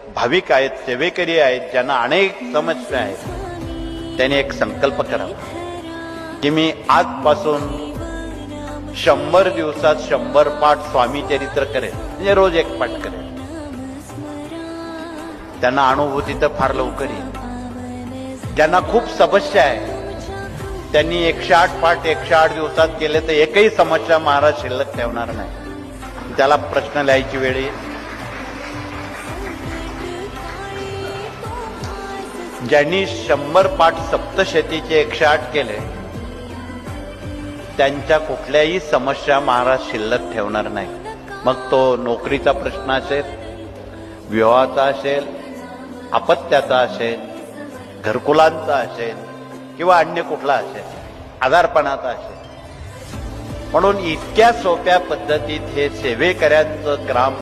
भाविक आहेत, सेवेकरी आहेत, ज्यांना अनेक समस्या आहेत, त्यांनी एक संकल्प करावा की मी आजपासून 100 दिवसात 100 पाठ स्वामी चरित्र करेन, म्हणजे रोज एक पाठ करेन. त्यांना अनुभूती तर फार लवकर येईल. ज्यांना खूप समस्या आहे त्यांनी 108 पाठ 108 दिवसात केले तर एकही समस्या महाराज शिल्लक ठेवणार नाही. त्याला प्रश्न लिहायची वेळ येईल. ज्यांनी 100 पाठ सप्तशतीचे 108 केले त्यांच्या कुठल्याही समस्या महाराज शिल्लक ठेवणार नाही. मग तो नोकरीचा प्रश्न असेल, विवाहाचा असेल, अपत्याचा असेल, घरकुलांचा असेल किंवा अन्य कुठला असेल, आजारपणाचा असेल. म्हणून इतक्या सोप्या पद्धतीत हे सेवेकऱ्यांचं ग्राम